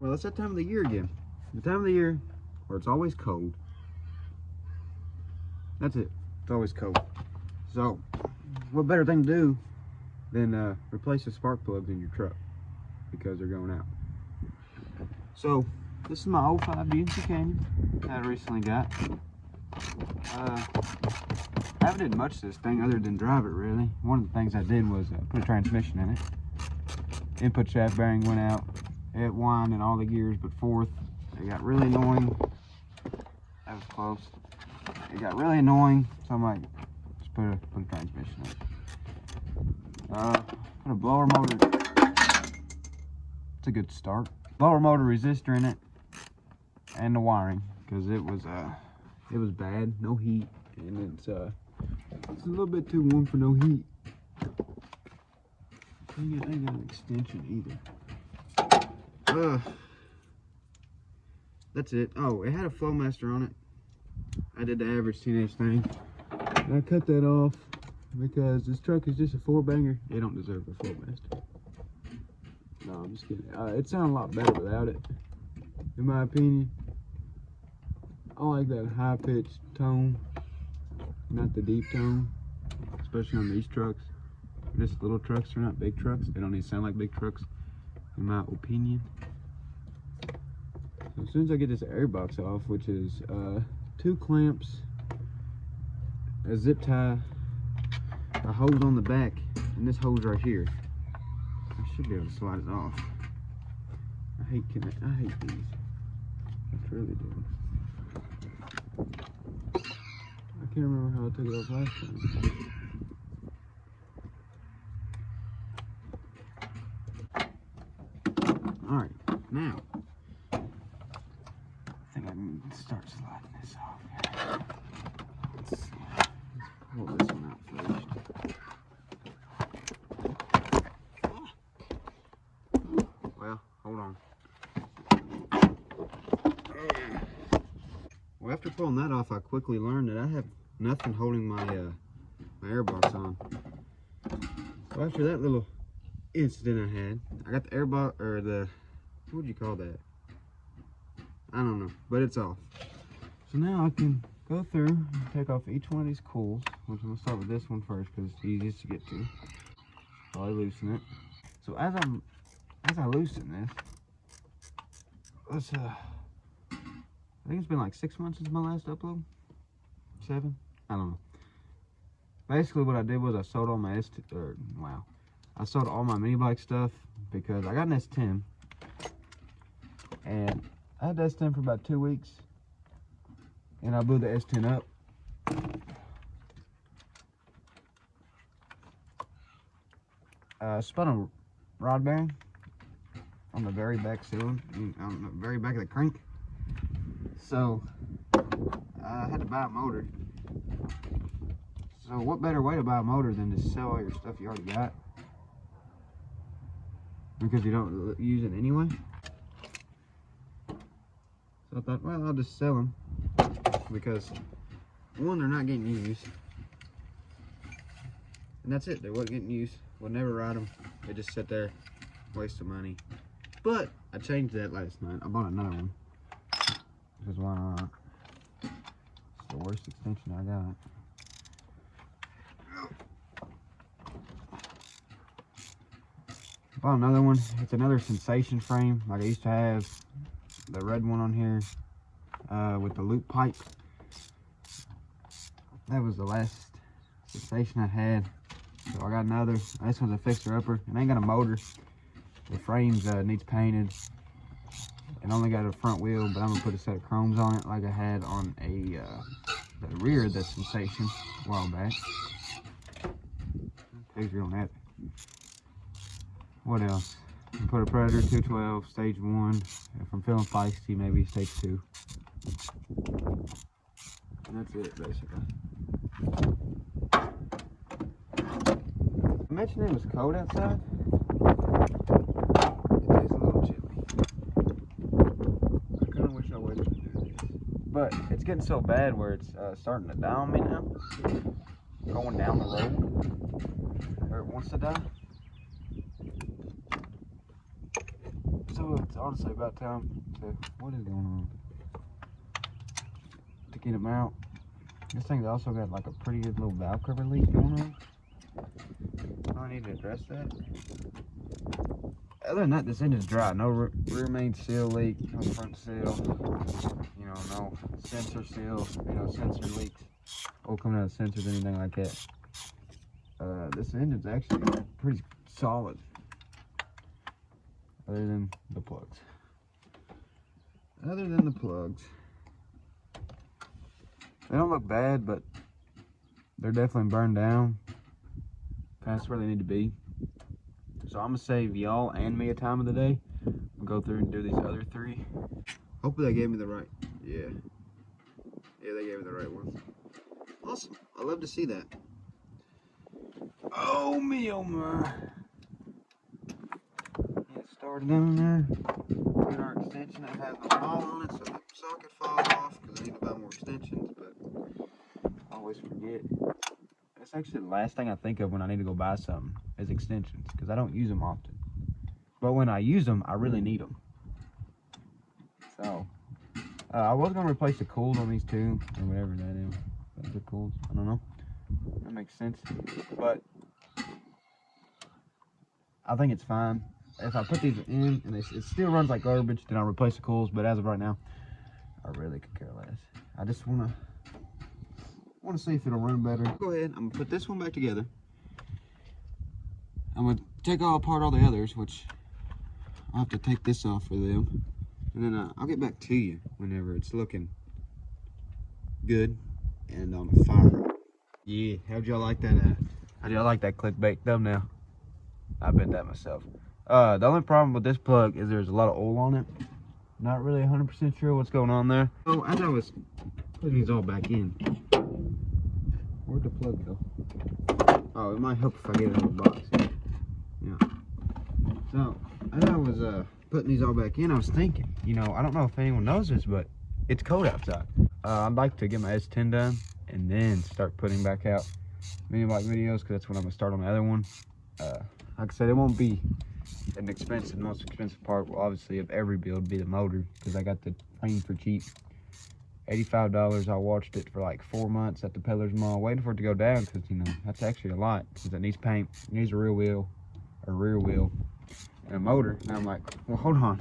Well, it's that time of the year again. The time of the year where it's always cold. That's it. It's always cold. So, what better thing to do than replace the spark plugs in your truck because they're going out. So, this is my 05 GMC Canyon that I recently got. I haven't did much to this thing other than drive it, really. One of the things I did was put a transmission in it. Input shaft bearing went out. It whined in all the gears but fourth. It got really annoying. That was close. It got really annoying, so I'm like, just put a transmission in. Put a blower motor. It's a good start. Blower motor resistor in it, and the wiring, because it was bad, no heat, and it's a little bit too warm for no heat. I ain't got an extension either. That's it. Oh, it had a Flowmaster on it. I did the average teenage thing, and I cut that off because this truck is just a 4-banger. They don't deserve a Flowmaster. No, I'm just kidding. It sounds a lot better without it, in my opinion. I like that high-pitched tone, not the deep tone, especially on these trucks. Just little trucks, they're not big trucks. They don't even sound like big trucks, in my opinion. So as soon as I get this airbox off, which is 2 clamps, a zip tie, a hose on the back, and this hose right here, I should be able to slide it off. I hate these. I really do. I can't remember how I took it off last time. Alright, now I think I can start sliding this off here. Let's see. Let's pull this one out first. Well, hold on. Well, after pulling that off, I quickly learned that I have nothing holding my my airbox on. So after that little incident I had, I got the airbox, or the, what would you call that? I don't know, but it's off. So now I can go through and take off each one of these coils, which I'm gonna start with this one first because it's the easiest to get to. While I loosen it. So as I loosen this, let's I think it's been like 6 months since my last upload. 7? I don't know. Basically what I did was I sold all my I sold all my mini bike stuff because I got an S10. And I had the S10 for about 2 weeks. And I blew the S10 up. Spun a rod bearing on the very back cylinder, on the very back of the crank. So I had to buy a motor. So what better way to buy a motor than to sell all your stuff you already got, because you don't use it anyway. So I thought, well, I'll just sell them because, one, they're not getting used, and that's it. They wasn't getting used. We'll never ride them. They just sit there, waste of money. But I changed that last night. I bought another one because why not? It's the worst extension I got. Bought another one. It's another Sensation frame, like I used to have the red one on here with the loop pipe. That was the last Sensation I had. So I got another. This one's a fixer-upper. It ain't got a motor. The frames needs painted. It only got a front wheel, but I'm gonna put a set of chromes on it like I had on the rear of the Sensation a while back. Picture on that. What else? I put a Predator 212 stage 1. If I'm feeling feisty, maybe stage 2. And that's it, basically. I mentioned it was cold outside. It is a little chilly. I kind of wish I waited to do this. But it's getting so bad where it's starting to die on me now. Going down the road. Or it wants to die. So So it's honestly about time to, what is going on? To get them out. This thing's also got like a pretty good little valve cover leak going on. I need to address that. Other than that, this engine's dry. No rear main seal leak, no front seal, you know, no sensor seal, you know, sensor leaks, or coming out of sensors, anything like that. This engine's actually pretty solid, other than the plugs. Other than the plugs. They don't look bad, but they're definitely burned down past where they need to be. So I'm gonna save y'all and me a time of the day. We'll go through and do these other three. Hopefully they gave me the right, yeah, they gave me the right ones. Awesome, I love to see that. Oh me, oh my. Get started down there. Put our extension that has no ball on it, so the socket falls off because I need to buy more extensions, but I always forget. That's actually the last thing I think of when I need to go buy something is extensions, because I don't use them often. But when I use them, I really need them. So, I was going to replace the cools on these two, or whatever that is. Those are cools, I don't know. That makes sense. But, I think it's fine. If I put these in, and it still runs like garbage, then I'll replace the cools. But as of right now, I really could care less. I just want to see if it'll run better. Go ahead, I'm gonna put this one back together. I'm gonna take apart all the others, which I'll have to take this off for them. And then I'll get back to you whenever it's looking good and on the fire. Yeah, how'd y'all like that? How'd y'all like that clickbait thumbnail? I bet that myself. The only problem with this plug is there's a lot of oil on it. Not really 100% sure what's going on there. So as I was putting these all back in, where'd the plug go? Oh, it might help if I get it out of the box. Yeah. So, as I was putting these all back in, I was thinking, you know, I don't know if anyone knows this, but it's cold outside. I'd like to get my S10 done and then start putting back out mini bike videos, because that's when I'm going to start on the other one. Like I said, it won't be an expensive, most expensive part, well, obviously, of every build be the motor, because I got the frame for cheap. $85. I watched it for like 4 months at the Peddler's Mall, waiting for it to go down, because, you know, that's actually a lot, because it needs paint, it needs a rear wheel, and a motor. And I'm like, well, hold on.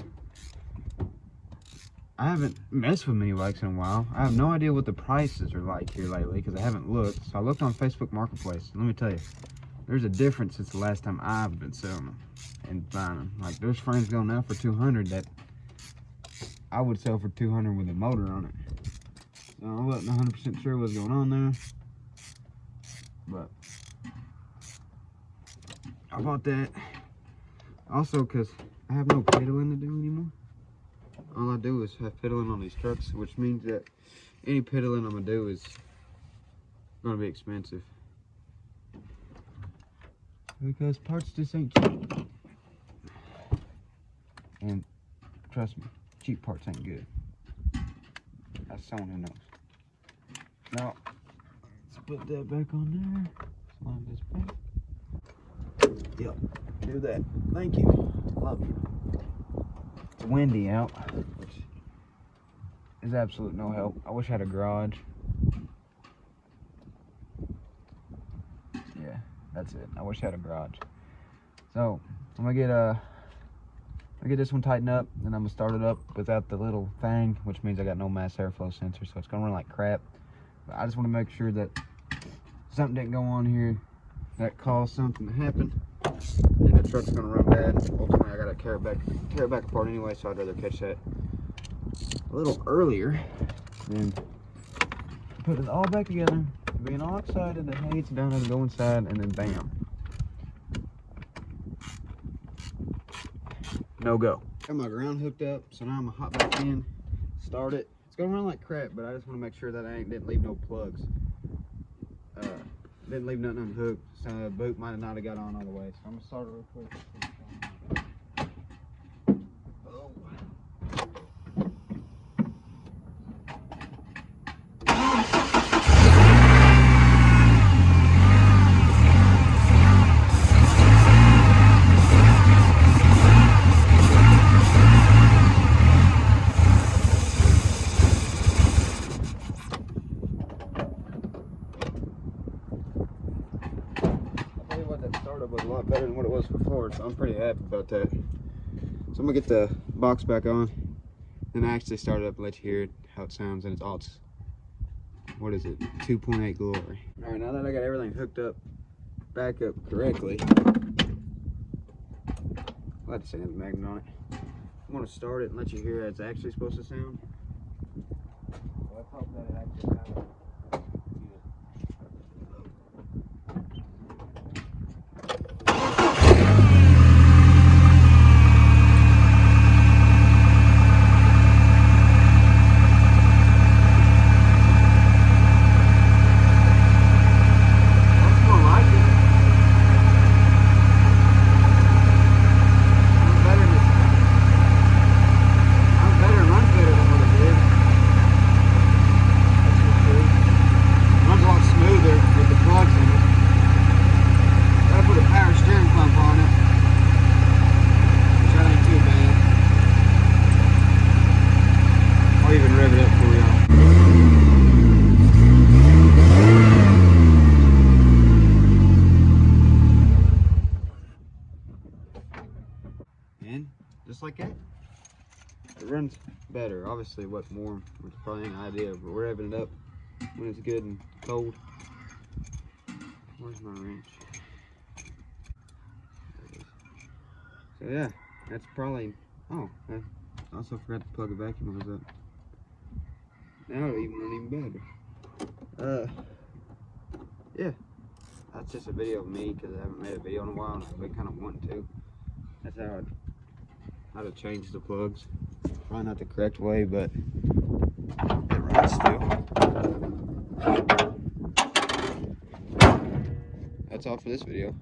I haven't messed with mini bikes in a while. I have no idea what the prices are like here lately, because I haven't looked. So I looked on Facebook Marketplace, and let me tell you, there's a difference since the last time I've been selling them and buying them. Like, there's frames going now for 200 that I would sell for 200 with a motor on it. So I wasn't 100% sure what's going on there, but I bought that also because I have no pedaling to do anymore. All I do is have pedaling on these trucks, which means that any pedaling I'm gonna do is gonna be expensive, because parts just ain't cheap. And trust me, cheap parts ain't good. That's someone who knows. Now, let's put that back on there. Slide this back. Yep, do that. Thank you. Love you. It's windy out, which is absolute no help. I wish I had a garage. Yeah, that's it. I wish I had a garage. So, I'm gonna get this one tightened up, and I'm gonna start it up without the little thing, which means I got no mass airflow sensor, so it's gonna run like crap. But I just want to make sure that something didn't go on here that caused something to happen, and the truck's gonna run bad. Ultimately, I gotta tear it back apart anyway, so I'd rather catch that a little earlier than put it all back together, being all excited that hey, it's done, and go inside, and then bam, no go. Got my ground hooked up, so now I'm gonna hop back in, start it. It's gonna run like crap, but I just want to make sure that I didn't leave no plugs. Didn't leave nothing unhooked, so the boot might have not have got on all the way. So I'm gonna start it real quick. was before, so I'm pretty happy about that. So I'm gonna get the box back on, and I actually start it up and let you hear it, how it sounds, and it's what is it, 2.8 glory. All right, now that I got everything hooked up, back up correctly, I'll have to say the magnet on it. I'm gonna start it and let you hear how it's actually supposed to sound. So let's hope that it actually sounds. I'll even rev it up for y'all. And just like that, it runs better. Obviously, what's warm, which is probably an idea, but we're revving it up when it's good and cold. Where's my wrench? There it is. So yeah, that's probably. Oh, I also forgot to plug a vacuum hose up. Now it'll even run even better. Yeah, that's just a video of me because I haven't made a video in a while and I've been kind of wanting to. That's how to change the plugs. Probably not the correct way, but it runs still. That's all for this video.